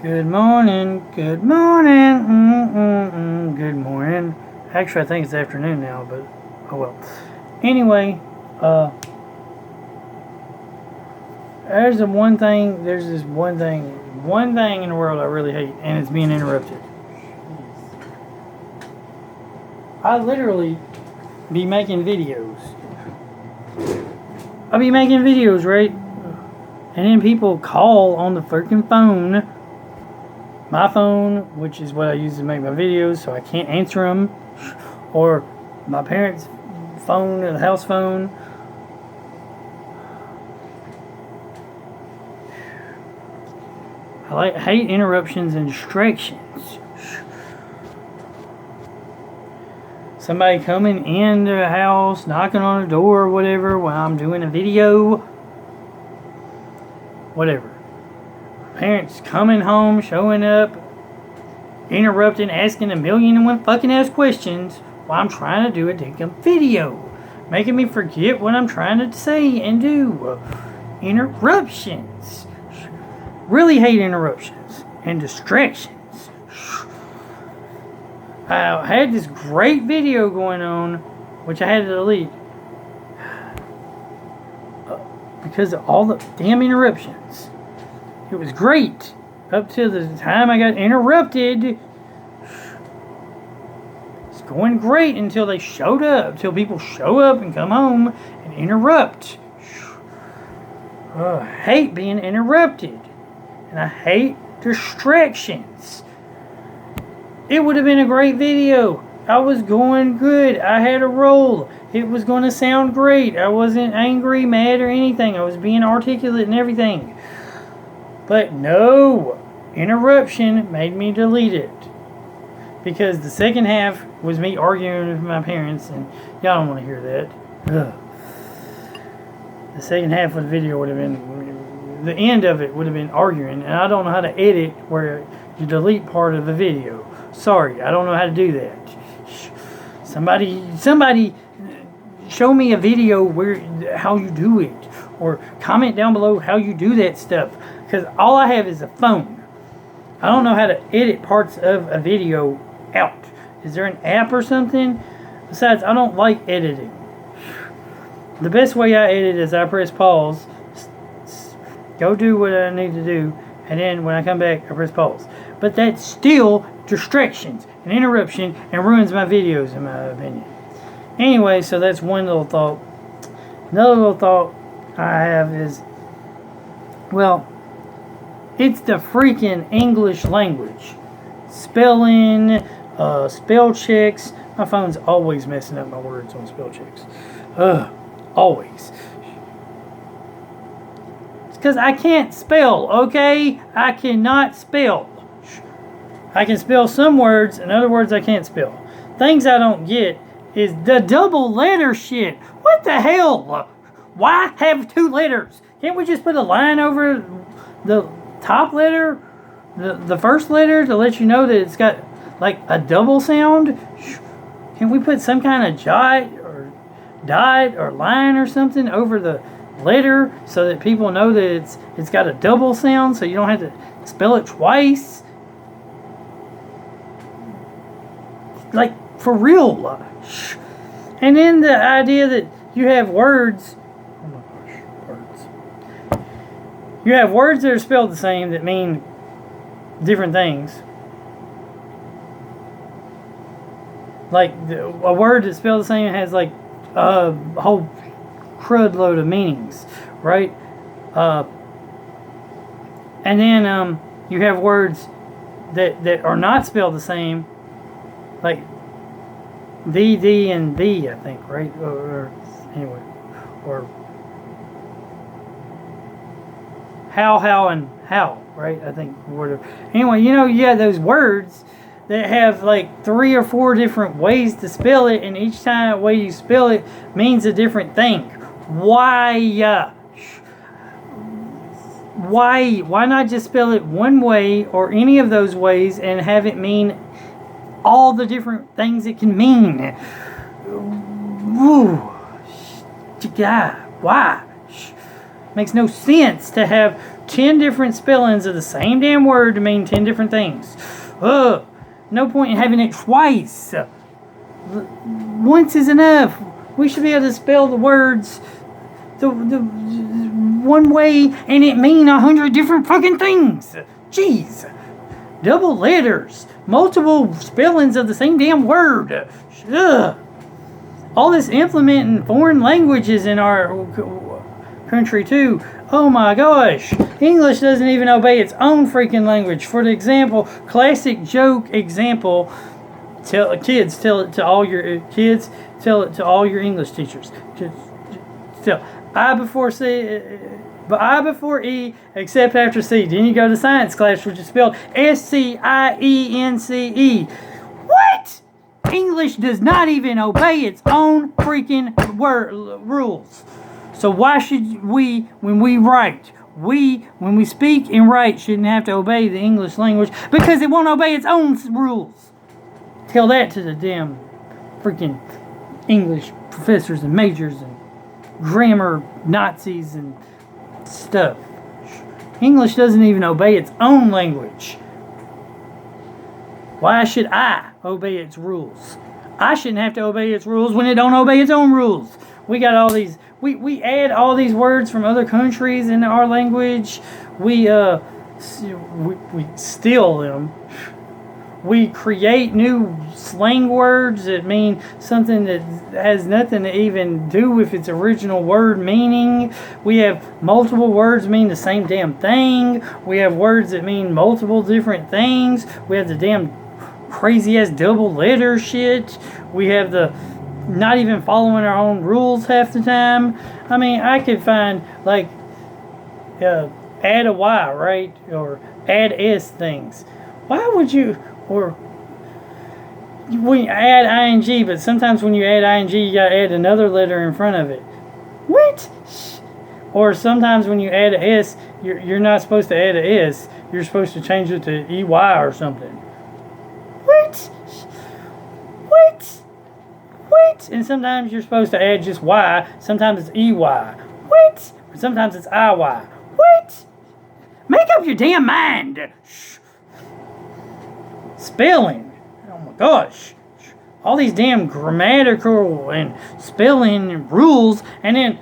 Good morning, good morning, good morning. Actually, I think it's afternoon now, but oh well. Anyway, there's this one thing in the world I really hate, and it's being interrupted. I literally be making videos. I be making videos, right? And then people call on the freaking phone. My phone, which is what I use to make my videos, so I can't answer them. Or my parents' phone, the house phone. I hate interruptions and distractions. Somebody coming into the house, knocking on the door or whatever while I'm doing a video. Whatever. Parents coming home, showing up, interrupting, asking 1,000,001 fucking ass questions while I'm trying to do a damn video. Making me forget what I'm trying to say and do. Interruptions. Really hate interruptions and distractions. I had this great video going on, which I had to delete because of all the damn interruptions. It was great up to the time I got interrupted. It's going great until they showed up, until people show up and come home and interrupt. I hate being interrupted. And I hate distractions. It would have been a great video. I was going good. I had a roll. It was going to sound great. I wasn't angry, mad, or anything. I was being articulate and everything. But no. Interruption made me delete it. Because the second half was me arguing with my parents. And y'all don't want to hear that. Ugh. The second half of the video would have been... The end of it would have been arguing, and I don't know how to edit where you delete part of the video. Sorry, I don't know how to do that. Somebody show me a video how you do it, or comment down below how you do that stuff, because all I have is a phone. I don't know how to edit parts of a video out. Is there an app or something? Besides, I don't like editing. The best way I edit is I press pause, go do what I need to do, and then when I come back, I press pause. But that's still distractions and interruption and ruins my videos, in my opinion. Anyway, so that's one little thought. Another little thought I have is, well, it's the freaking English language. Spelling, spell checks. My phone's always messing up my words on spell checks. Always. Because I can't spell, okay? I cannot spell. I can spell some words, and other words I can't spell. Things I don't get is the double letter shit. What the hell? Why have two letters? Can't we just put a line over the top letter, the first letter, to let you know that it's got like a double sound? Can we put some kind of dot or line or something over the letter so that people know that it's got a double sound, so you don't have to spell it twice? Like, for real. And then the idea that you have words, oh my gosh, words. You have words that are spelled the same that mean different things. Like a word that's spelled the same has like a whole crud load of meanings, right? And then you have words that are not spelled the same, like thee, and thee, I think, right? Or anyway, or how, and how, right? I think, whatever. Anyway, you have those words that have like 3 or 4 different ways to spell it, and each time way you spell it means a different thing. Why not just spell it one way or any of those ways and have it mean all the different things it can mean? Why? Makes no sense to have 10 different spellings of the same damn word to mean 10 different things. Ugh. No point in having it twice. Once is enough. We should be able to spell the words the one way and it mean 100 different fucking things. Jeez. Double letters. Multiple spellings of the same damn word. Ugh. All this implementing foreign languages in our country too. Oh my gosh. English doesn't even obey its own freaking language. For the example, classic joke example, tell it to all your kids, tell it to all your English teachers. Tell I before C, but I before E except after C. Then you go to science class, which is spelled SCIENCE. What? English does not even obey its own freaking rules. So why should we, when we write, when we speak and write, shouldn't have to obey the English language because it won't obey its own rules? Tell that to the damn freaking English professors and majors and grammar Nazis and stuff. English doesn't even obey its own language. Why should I obey its rules? I shouldn't have to obey its rules when it don't obey its own rules. We got all these, we add all these words from other countries into our language. We steal them. We create new slang words that mean something that has nothing to even do with its original word meaning. We have multiple words mean the same damn thing. We have words that mean multiple different things. We have the damn crazy ass double letter shit. We have the not even following our own rules half the time. I mean, I could find like add a Y, right? Or add S things. Why would you, or when you add ing, but sometimes when you add ing, you gotta add another letter in front of it. What? Or sometimes when you add a S, you're not supposed to add a S. You're supposed to change it to EY or something. What? What? What? And sometimes you're supposed to add just Y. Sometimes it's EY. What? Or sometimes it's IY. What? Make up your damn mind. Spelling. Oh my gosh. All these damn grammatical and spelling rules, and then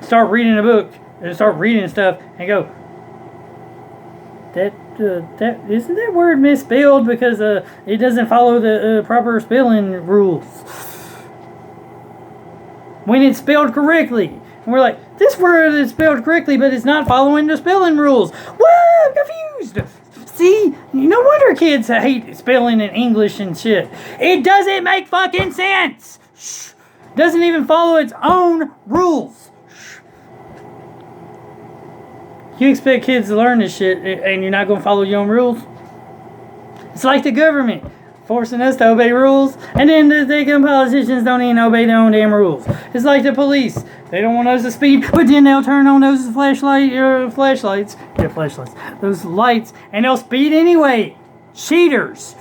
start reading a book and start reading stuff and go, that isn't that word misspelled because it doesn't follow the proper spelling rules when it's spelled correctly. And we're like, this word is spelled correctly, but it's not following the spelling rules. Whoa, I'm confused. See, no wonder kids hate spelling in English and shit. It doesn't make fucking sense. Doesn't even follow its own rules. You expect kids to learn this shit and you're not going to follow your own rules? It's like the government forcing us to obey rules, and then the damn politicians don't even obey their own damn rules. It's like the police. They don't want us to speed, but then they'll turn on those flashlights. Yeah, flashlights. Those lights, and they'll speed anyway. Cheaters.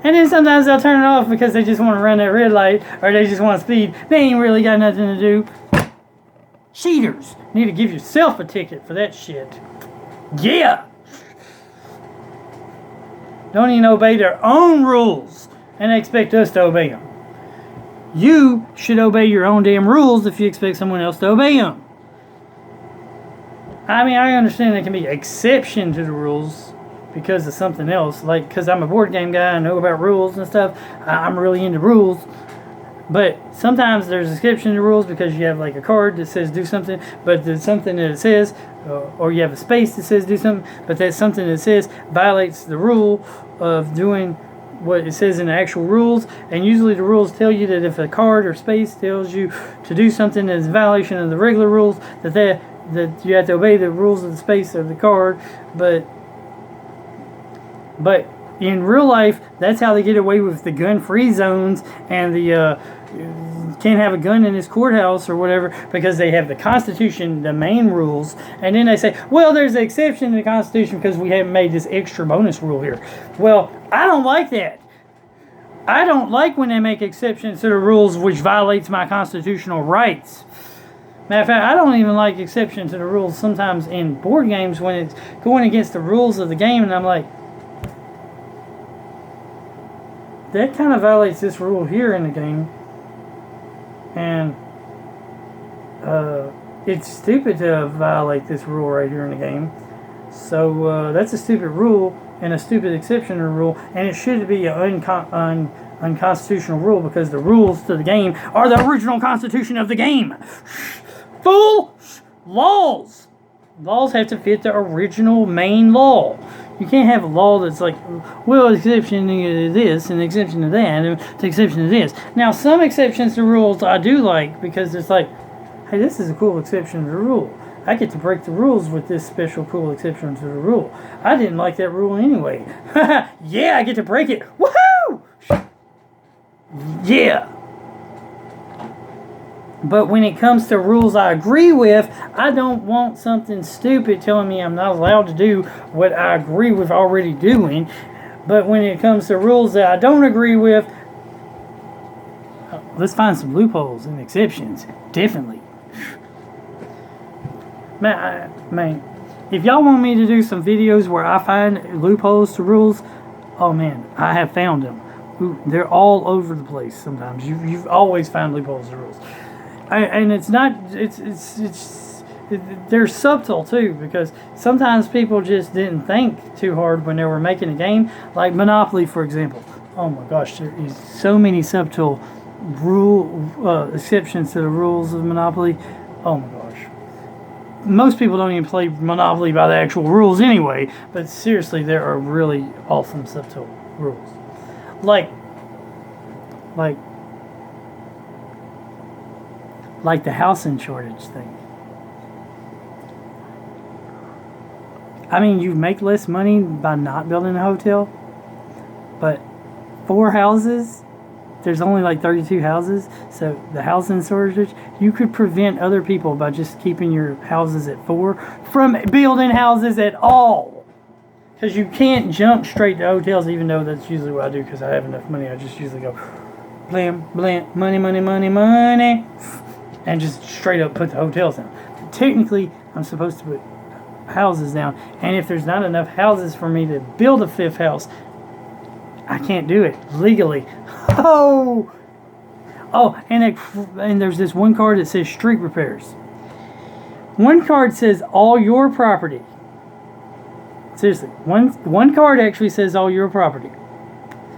And then sometimes they'll turn it off because they just want to run that red light, or they just want to speed. They ain't really got nothing to do. Cheaters. Need to give yourself a ticket for that shit. Yeah. Don't even obey their own rules and expect us to obey them. You should obey your own damn rules if you expect someone else to obey them. I mean, I understand there can be exception to the rules because of something else. Like, because I'm a board game guy, I know about rules and stuff. I'm really into rules. But sometimes there's exception to rules because you have like a card that says do something, but there's something that it says, or you have a space that says do something, but that something that says violates the rule of doing what it says in the actual rules. And usually the rules tell you that if a card or space tells you to do something that's a violation of the regular rules, that you have to obey the rules of the space of the card. But in real life, that's how they get away with the gun-free zones and the can't have a gun in this courthouse or whatever, because they have the Constitution, the main rules, and then they say, well, there's an exception to the Constitution because we haven't made this extra bonus rule here. Well, I don't like that. I don't like when they make exceptions to the rules which violates my constitutional rights. Matter of fact, I don't even like exception to the rules sometimes in board games when it's going against the rules of the game, and I'm like, that kind of violates this rule here in the game, and it's stupid to violate this rule right here in the game. So that's a stupid rule and a stupid exception to the rule, and it should be an unconstitutional rule because the rules to the game are the original constitution of the game. Fool! Laws! Laws have to fit the original main law. You can't have a law that's like, well, exception to this and exception to that and the exception to this. Now, some exceptions to rules I do like because it's like, hey, this is a cool exception to the rule. I get to break the rules with this special cool exception to the rule. I didn't like that rule anyway. Yeah, I get to break it. Woohoo! Yeah. But when it comes to rules I agree with, I don't want something stupid telling me I'm not allowed to do what I agree with already doing. But when it comes to rules that I don't agree with, let's find some loopholes and exceptions. Definitely. Man, if y'all want me to do some videos where I find loopholes to rules, oh man, I have found them. Ooh, they're all over the place sometimes. You've always found loopholes to rules. And it's not, they're subtle too, because sometimes people just didn't think too hard when they were making a game, like Monopoly, for example. Oh my gosh, there is so many subtle exceptions to the rules of Monopoly. Oh my gosh. Most people don't even play Monopoly by the actual rules anyway, but seriously, there are really awesome subtle rules. Like the housing shortage thing. I mean, you make less money by not building a hotel, but 4 houses, there's only like 32 houses, so the housing shortage, you could prevent other people by just keeping your houses at 4 from building houses at all. Because you can't jump straight to hotels, even though that's usually what I do, because I have enough money. I just usually go, blam, blam, money, money, money, money, and just straight up put the hotels down. But technically, I'm supposed to put houses down, and if there's not enough houses for me to build a 5th house, I can't do it legally. Oh, and there's this one card that says street repairs. One card says all your property. Seriously, one card actually says all your property.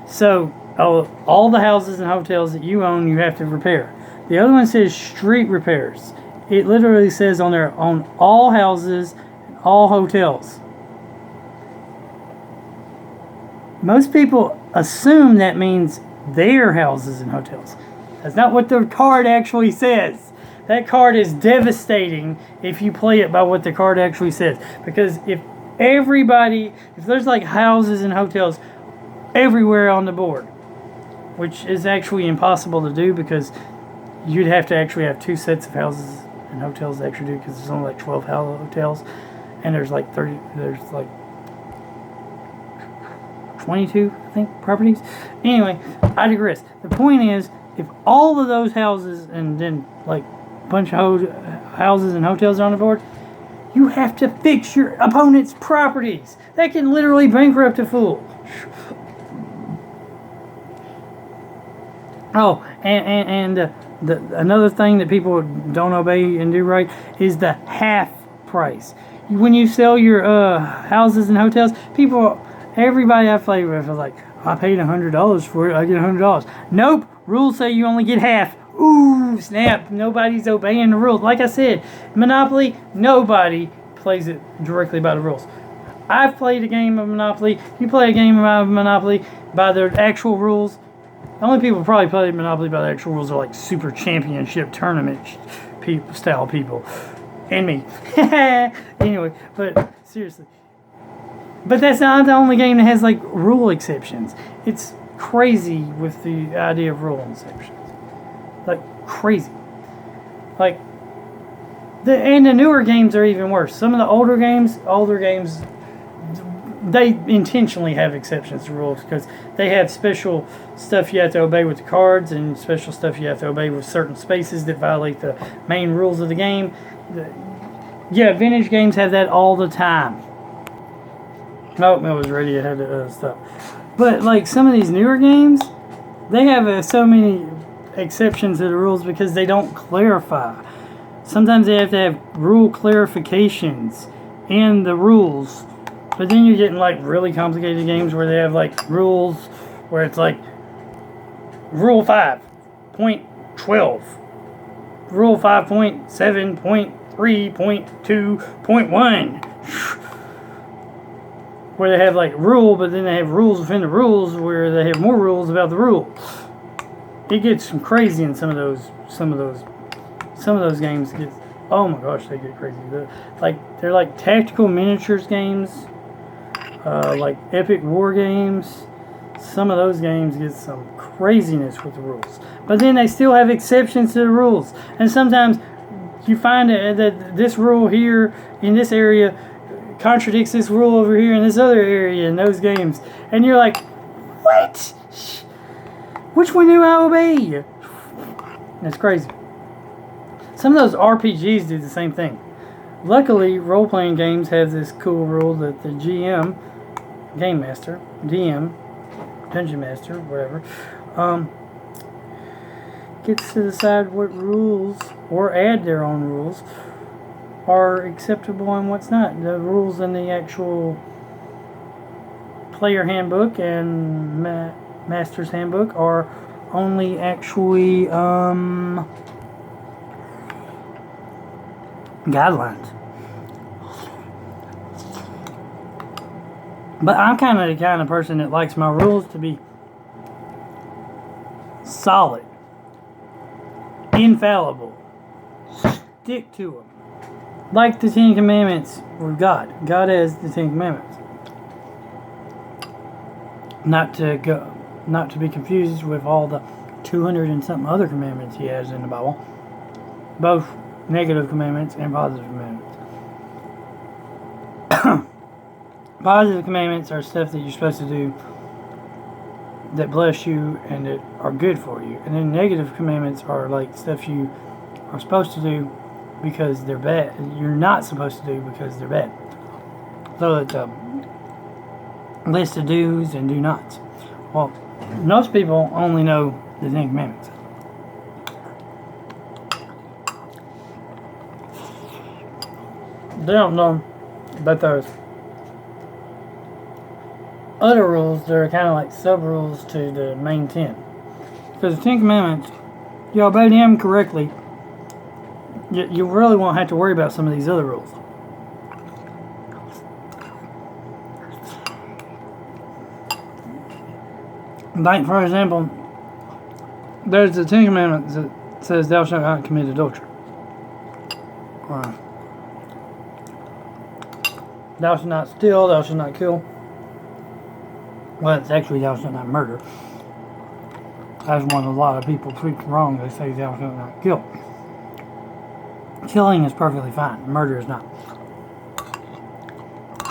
So all the houses and hotels that you own, you have to repair. The other one says street repairs. It literally says on there, on all houses and all hotels. Most people assume that means their houses and hotels. That's not what the card actually says. That card is devastating if you play it by what the card actually says. Because if there's like houses and hotels everywhere on the board, which is actually impossible to do because you'd have to actually have 2 sets of houses and hotels to actually do, because there's only like 12 hotels, and there's like 22, I think, properties. Anyway, I digress. The point is, if all of those houses and then like a bunch of houses and hotels are on the board, you have to fix your opponent's properties. That can literally bankrupt a fool. Oh, and another thing that people don't obey and do right is the half price. When you sell your houses and hotels, everybody I play with is like, I paid $100 for it, I get $100. Nope, rules say you only get half. Ooh, snap, nobody's obeying the rules. Like I said, Monopoly, nobody plays it directly by the rules. I've played a game of Monopoly. You play a game of Monopoly by the actual rules. The only people who probably play Monopoly by the actual rules are like super championship tournament style people. And me. Anyway, but seriously. But that's not the only game that has like rule exceptions. It's crazy with the idea of rule exceptions. Like crazy. Like the newer games are even worse. Some of the older games they intentionally have exceptions to rules because they have special stuff you have to obey with the cards and special stuff you have to obey with certain spaces that violate the main rules of the game. Yeah, vintage games have that all the time. Oh, I was ready to have the other stuff. But like some of these newer games, they have so many exceptions to the rules because they don't clarify. Sometimes they have to have rule clarifications in the rules. But then you're getting like really complicated games where they have like rules where it's like Rule 5.12, Rule 5.7.3.2.1, where they have like rule, but then they have rules within the rules where they have more rules about the rule. It gets crazy in some of those games. Oh my gosh, they get crazy. They're like tactical miniatures games. Like epic war games. Some of those games get some craziness with the rules, but then they still have exceptions to the rules, and sometimes you find that this rule here in this area contradicts this rule over here in this other area in those games, and you're like, what? Which one do I obey? It's crazy. Some of those RPGs do the same thing. Luckily, role-playing games have this cool rule that the GM, Game Master, DM, Dungeon Master, whatever, gets to decide what rules, or add their own rules, are acceptable and what's not. The rules in the actual player handbook and master's handbook are only actually guidelines. But I'm kind of the kind of person that likes my rules to be solid, infallible, stick to them. Like the Ten Commandments with God. God has the Ten Commandments. Not to be confused with all the 200 and something other commandments he has in the Bible. Both negative commandments and positive commandments. Positive commandments are stuff that you're supposed to do that bless you and that are good for you. And then negative commandments are like stuff you are supposed to do because they're bad. You're not supposed to do because they're bad. So it's a list of do's and do nots. Well, most people only know the Ten Commandments. They don't know about those other rules that are kind of like sub-rules to the main 10. Because the Ten Commandments, you obey them correctly, you really won't have to worry about some of these other rules. Like, for example, there's the Ten Commandments that says thou shalt not commit adultery. Thou shalt not steal, thou shalt not kill. Well, it's actually thou shalt not murder. That's one a lot of people preach wrong. They say thou shalt not kill. Killing is perfectly fine. Murder is not.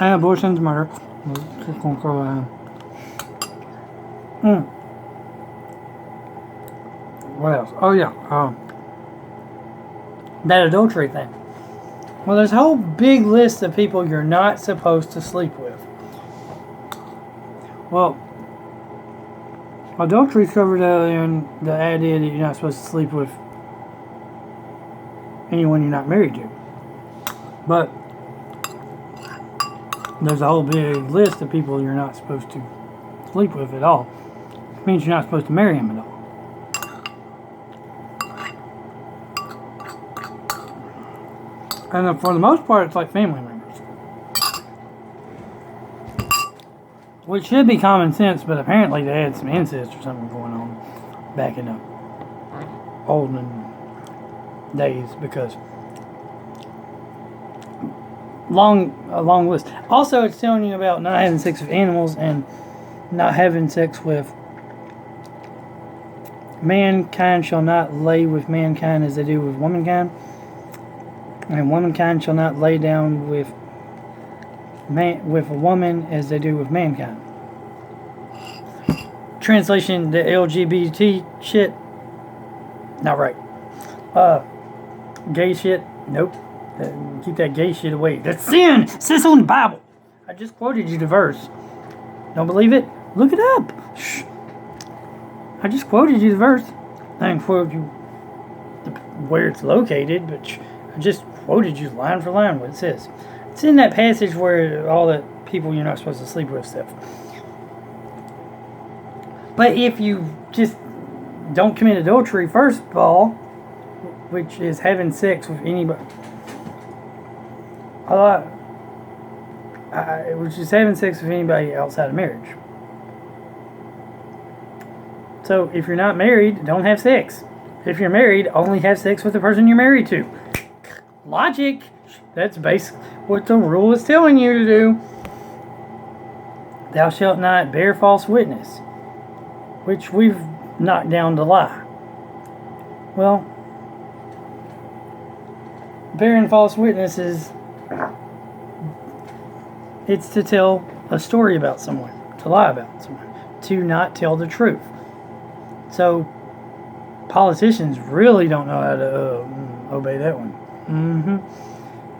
And abortion's murder. Just gonna throw that in. What else? Oh yeah. That adultery thing. Well, there's a whole big list of people you're not supposed to sleep with. Well, adultery is covered in the idea that you're not supposed to sleep with anyone you're not married to. But there's a whole big list of people you're not supposed to sleep with at all. It means you're not supposed to marry them at all. And for the most part, it's like family members. Which should be common sense, but apparently they had some incest or something going on back in the olden days, because a long list. Also, it's telling you about not having sex with animals and not having sex with mankind shall not lay with mankind as they do with womankind. And womankind shall not lay down with with a woman as they do with mankind. Translation: the LGBT shit, not right. Gay shit, nope. Keep that gay shit away. That's sin. It says so in the Bible. I just quoted you the verse. Don't believe it? Look it up. Shh. I just quoted you the verse. I didn't quote you where it's located, but I just quoted you line for line what it says. It's in that passage where all the people you're not supposed to sleep with stuff. But if you just don't commit adultery, first of all, which is having sex with anybody, which is having sex with anybody outside of marriage. So if you're not married, don't have sex. If you're married, only have sex with the person you're married to. Logic. That's basically what the rule is telling you to do. Thou shalt not bear false witness, which we've knocked down to lie. Well, bearing false witness is, it's to tell a story about someone, to lie about someone, to not tell the truth. So, politicians really don't know how to obey that one.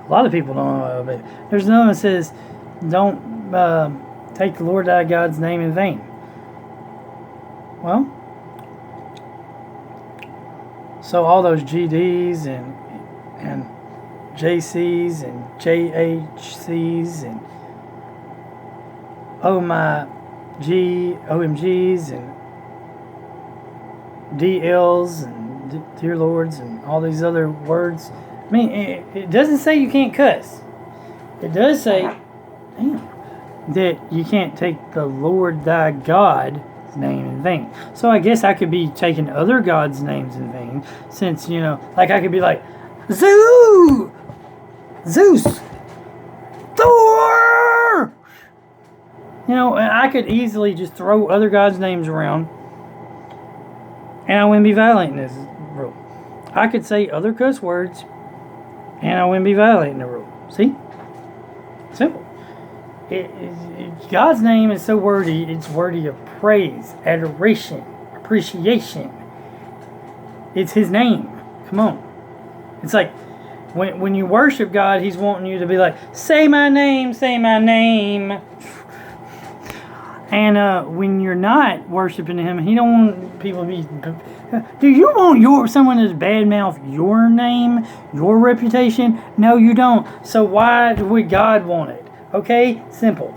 A lot of people don't know how to obey it. There's another one that says, don't take the Lord thy God's name in vain. Well, so all those GDs and JCs and JHCs and OMGs and DLs and Dear Lords and all these other words. I mean, it doesn't say you can't cuss. It does say that you can't take the Lord thy God's name in vain. So I guess I could be taking other gods' names in vain, since, like I could be like, Zeus, Thor! I could easily just throw other gods' names around, and I wouldn't be violating this rule. I could say other cuss words, and I wouldn't be violating the rule. See? Simple. God's name is so worthy, it's worthy of praise, adoration, appreciation. It's His name. Come on. It's like, when you worship God, He's wanting you to be like, say my name, say my name. And when you're not worshiping Him, He don't want people to be. Do you want someone to badmouth your name, your reputation? No, you don't. So why would God want it? Okay, simple.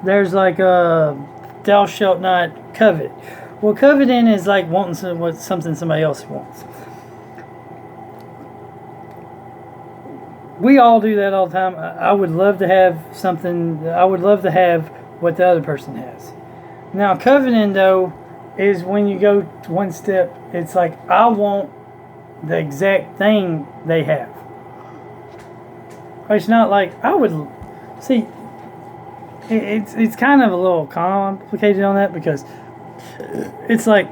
There's like thou shalt not covet. Well, coveting is like wanting something somebody else wants. We all do that all the time. I would love to have something. I would love to have what the other person has. Now, coveting, though, is when you go to one step. It's like, I want the exact thing they have. It's not like, I would... See, it's kind of a little complicated on that, because it's like,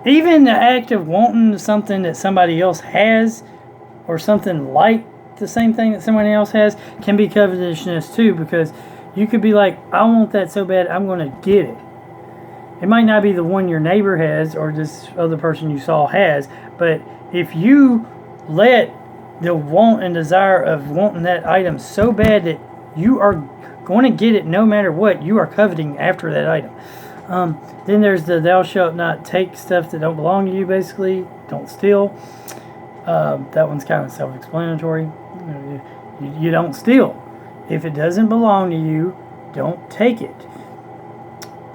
even the act of wanting something that somebody else has, or something like the same thing that somebody else has, can be covetousness too, because you could be like, I want that so bad, I'm going to get it. It might not be the one your neighbor has or this other person you saw has, but if you let the want and desire of wanting that item so bad that you are going to get it no matter what, you are coveting after that item. Then there's the thou shalt not take stuff that don't belong to you, basically. Don't steal. That one's kind of self-explanatory. You don't steal. If it doesn't belong to you, don't take it.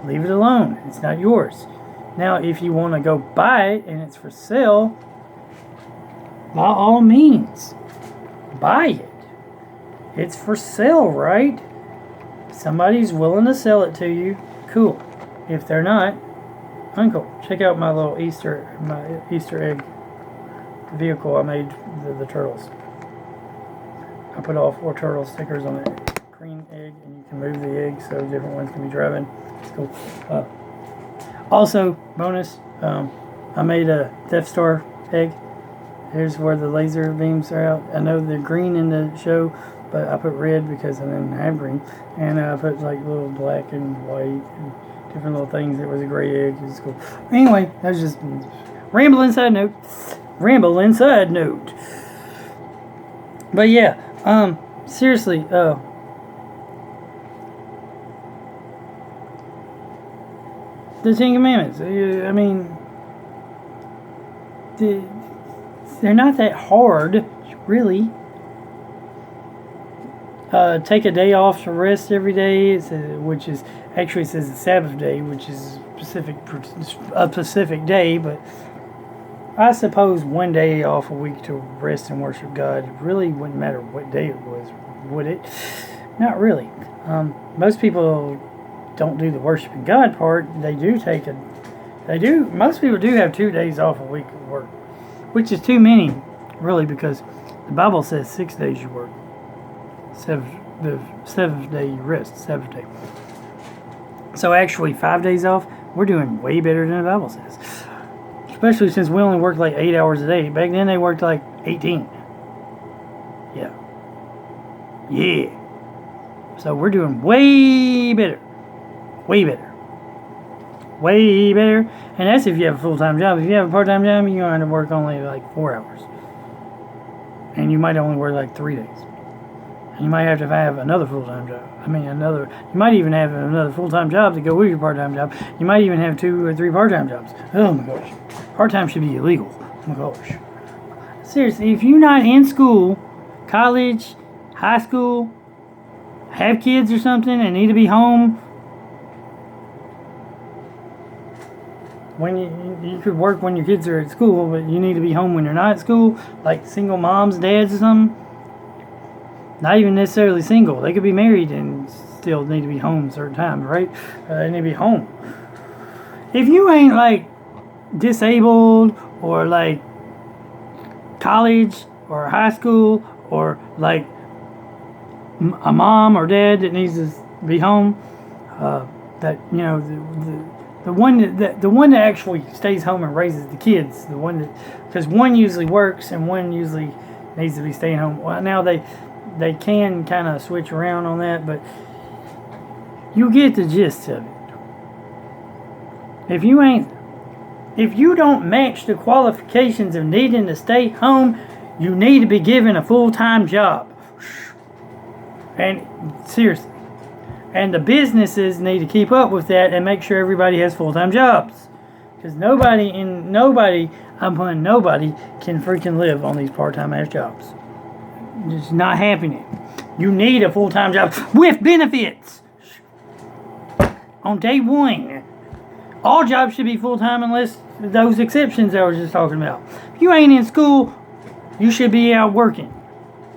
Leave it alone. It's not yours. Now, if you want to go buy it and it's for sale, by all means, buy it. It's for sale, right? Somebody's willing to sell it to you. Cool. If they're not, uncool. Check out my little Easter egg vehicle I made, the turtles. I put all 4 turtle stickers on it. Green egg, and you can move the egg so different ones can be driving. It's cool. Also, bonus, I made a Death Star egg. Here's where the laser beams are out. I know they're green in the show, but I put red because I didn't have green. And I put like little black and white and different little things. It was a gray egg. It was cool. Anyway, that was just rambling side note. Rambling side note. But yeah, seriously, the Ten Commandments. I mean, they're not that hard, really. Take a day off to rest every day, which is actually it says the Sabbath day, which is a specific day, but I suppose one day off a week to rest and worship God. It really wouldn't matter what day it was, would it? Not really. Most people don't do the worshiping God part. Most people do have 2 days off a week of work, which is too many, really, because the Bible says 6 days you work. The seventh day you rest, Sabbath day. So actually 5 days off, we're doing way better than the Bible says. Especially since we only work like 8 hours a day. Back then they worked like 18. Yeah. So we're doing way better. Way better. Way better. And that's if you have a full-time job. If you have a part-time job, you're going to work only like 4 hours. And you might only work like 3 days. And you might have to have another full-time job. You might even have another full-time job to go with your part-time job. You might even have 2 or 3 part-time jobs. Oh my gosh. Part-time should be illegal. Oh my gosh. Seriously, if you're not in school, college, high school, have kids or something and need to be home, when you could work when your kids are at school, but you need to be home when you're not at school, like single moms, dads or something. Not even necessarily single. They could be married and still need to be home certain times, right? They need to be home. If you ain't like disabled or like college or high school or like a mom or dad that needs to be home, that you know the one that actually stays home and raises the kids, the one that, because one usually works and one usually needs to be staying home. Well, now they can kind of switch around on that, but you get the gist of it. If you don't match the qualifications of needing to stay home, you need to be given a full-time job. And seriously. And the businesses need to keep up with that and make sure everybody has full-time jobs. Because nobody can freaking live on these part-time ass jobs. It's not happening. You need a full-time job with benefits. On day one. All jobs should be full-time unless those exceptions I was just talking about. If you ain't in school, you should be out working.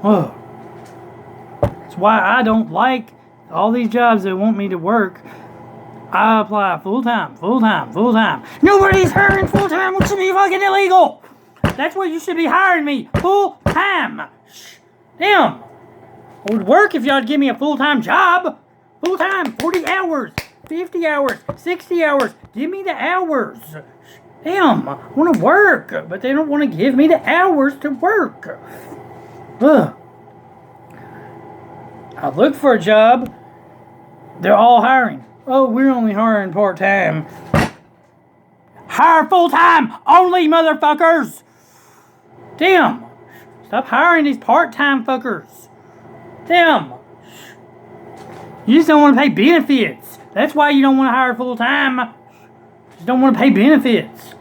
Oh. That's why I don't like all these jobs that want me to work. I apply full-time. Nobody's hiring full-time, which should be fucking illegal. That's what you should be hiring me. Full-time. Damn. It would work if y'all give me a full-time job. Full-time, 40 hours, 50 hours, 60 hours. Give me the hours. Damn, I want to work, but they don't want to give me the hours to work. Ugh. I look for a job. They're all hiring. Oh, we're only hiring part-time. Hire full-time only, motherfuckers. Damn. Stop hiring these part-time fuckers. Damn. You just don't want to pay benefits. That's why you don't want to hire full-time. You just don't want to pay benefits.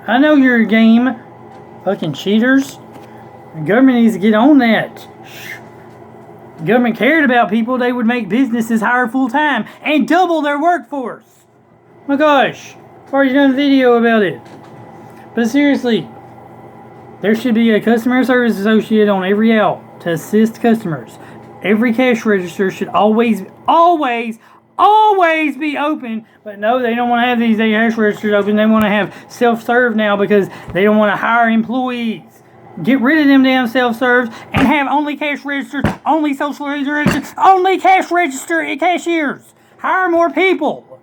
I know you're a game. Fucking cheaters. The government needs to get on that. The government cared about people, they would make businesses hire full-time and double their workforce. My gosh. I've already done a video about it. But seriously, there should be a customer service associate on every aisle to assist customers. Every cash register should always be open. But no, they don't want to have these cash registers open. They want to have self-serve now because they don't want to hire employees. Get rid of them damn self-serves and have only cash registers, only social registers, only cash register cashiers. Hire more people.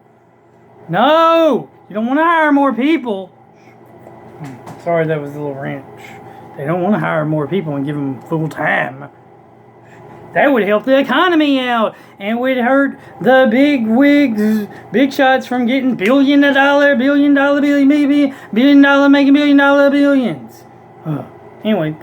No, you don't want to hire more people. Sorry, that was a little rant. They don't want to hire more people and give them full time. That would help the economy out and would hurt the big wigs, big shots from getting billion dollar, billion, making $1 billion billions. Anyway,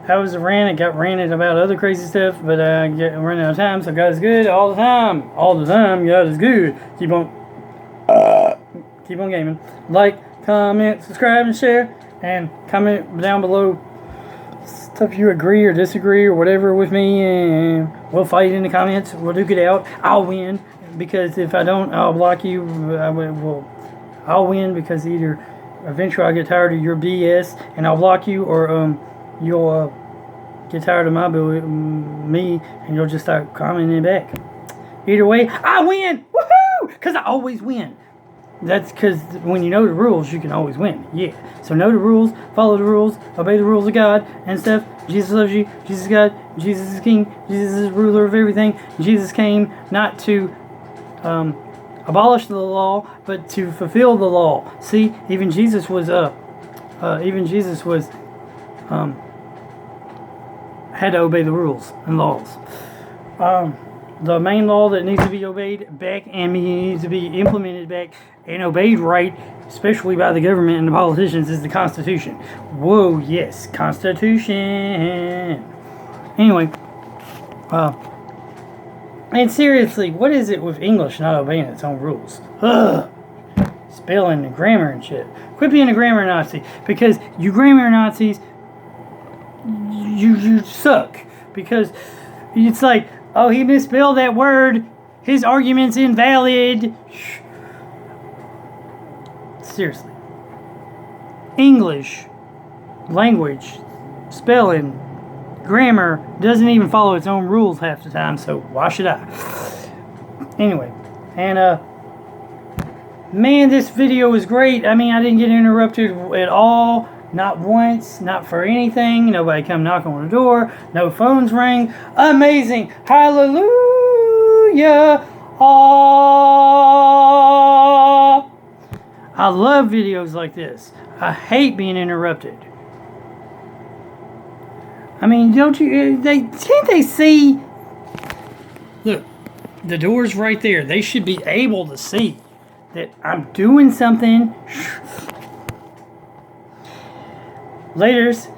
that was a rant. I got ranted about other crazy stuff, but I get running out of time. So God is good all the time. All the time, God is good. Keep on gaming. Like, comment, subscribe, and share, and comment down below stuff you agree or disagree or whatever with me, and we'll fight in the comments. We'll duke it out. I'll win, because if I don't, I'll block you. I'll win, because either eventually I'll get tired of your BS and I'll block you, or you'll get tired of me and you'll just start commenting back. Either way, I win! Woohoo! Because I always win. That's because when you know the rules, you can always win. Yeah. So know the rules, follow the rules, obey the rules of God and stuff. Jesus loves you. Jesus is God. Jesus is King. Jesus is ruler of everything. Jesus came not to abolish the law, but to fulfill the law. See, even Jesus was had to obey the rules and laws. The main law that needs to be obeyed back and needs to be implemented back and obeyed right, especially by the government and the politicians, is the Constitution. Whoa, yes, Constitution. Anyway, and seriously, what is it with English not obeying its own rules? Ugh. Spelling and grammar and shit. Quit being a grammar Nazi, because you grammar Nazis, you suck. Because it's like, oh, he misspelled that word, his argument's invalid. Seriously. English, language, spelling, grammar doesn't even follow its own rules half the time, so why should I? Anyway, and man, this video was great. I mean, I didn't get interrupted at all. Not once, not for anything. Nobody come knock on the door. No phones rang. Amazing. Hallelujah. Ah. I love videos like this. I hate being interrupted. I mean, don't you, can't they see? Look, the door's right there. They should be able to see that I'm doing something. Laters.